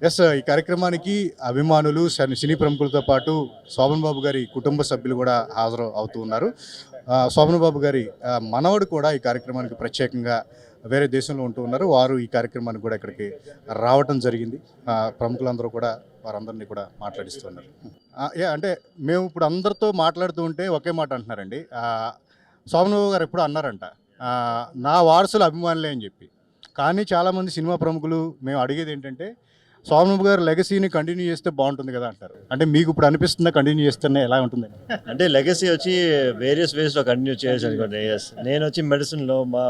Yes, ఈ కార్యక్రమానికి అభిమానులు, సినీ ప్రముఖులతో పాటు శోభన్ బాబు గారి కుటుంబ సభ్యులు కూడా హాజరు అవుతూ ఉన్నారు. శోభన్ బాబు గారి మనవడు కూడా ఈ కార్యక్రమానికి ప్రత్యేకంగా వేరే దేశంలో ఉంటూ ఉన్నారు. వారు ఈ కార్యక్రమానికి కూడా ఇక్కడికి రావటం జరిగింది. ప్రముఖులందరూ కూడా వారందరినీ కూడా మాట్లాడిస్తున్నారు. అంటే మేము ఇప్పుడు అందరితో మాట్లాడుతూ ఉంటే ఒకే మాట అంటున్నారండి. శోభన్ బాబు గారు ఎప్పుడు అన్నారంట, నా వారసులు అభిమానులే అని చెప్పి. కానీ చాలామంది సినిమా ప్రముఖులు మేము అడిగేది ఏంటంటే, శోభన్ బాబు గారు లెగసీని కంటిన్యూ చేస్తే బాగుంటుంది కదా అంటారు. అంటే మీకు ఇప్పుడు అనిపిస్తుందా కంటిన్యూ చేస్తేనే ఎలా ఉంటుంది? అంటే లెగసీ వచ్చి వేరియస్ వేస్లో కంటిన్యూ చేయొచ్చు అనుకోండి. ఎస్, నేను వచ్చి మెడిసిన్లో, మా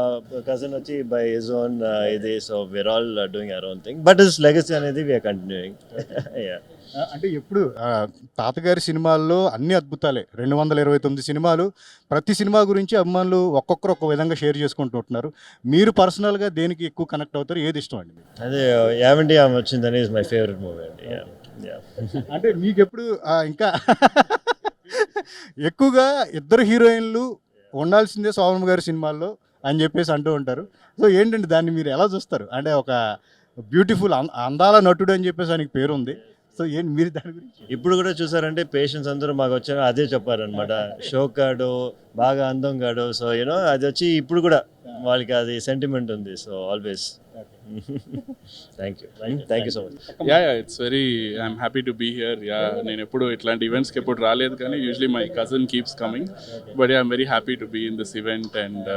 కజిన్ వచ్చి బై హిజ్ ఓన్ ఇది. So we are all doing our own thing, but his legacy అనేది వీఆర్ కంటిన్యూయింగ్. అంటే ఎప్పుడు తాతగారి సినిమాల్లో అన్ని అద్భుతాలే, 229 సినిమాలు. ప్రతి సినిమా గురించి అభిమానులు ఒక్కొక్కరు ఒక్క విధంగా షేర్ చేసుకుంటుంటున్నారు. మీరు పర్సనల్గా దేనికి ఎక్కువ కనెక్ట్ అవుతారు, ఏది ఇష్టం అండి మీకు? అదే యావండి ఆమె వచ్చిందని ఇస్ మై ఫేవరెట్ మూవీ అండి. అంటే మీకు ఎప్పుడు ఇంకా ఎక్కువగా ఇద్దరు హీరోయిన్లు ఉండాల్సిందే శోభన్ గారి సినిమాల్లో అని చెప్పేసి అంటూ ఉంటారు. సో ఏంటంటే దాన్ని మీరు ఎలా చూస్తారు? అంటే ఒక బ్యూటిఫుల్ అందాల నటుడు అని చెప్పేసి ఆయనకి పేరు ఉంది. సో ఏంటి మీరు దాని గురించి? ఇప్పుడు కూడా చూసారంటే పేషెంట్స్ అందరూ మాకు వచ్చారు అదే చెప్పారనమాట. షోకాడు బాగా అందం కాడు. సో యూనో అది వచ్చి ఇప్పుడు కూడా వాళ్ళకి అది సెంటిమెంట్ ఉంది. So always thank you so much. It's very I'm happy to be here. నేను ఎప్పుడు ఇట్లాంటి ఈవెంట్స్కి ఎప్పుడు రాలేదు, కానీ usually my cousin keeps coming. But I'm very happy to be in this event and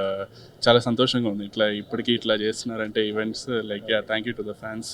చాలా సంతోషంగా ఉంది ఇట్లా ఇప్పటికీ ఇట్లా చేస్తున్నారంటే events. Like thank you to the fans.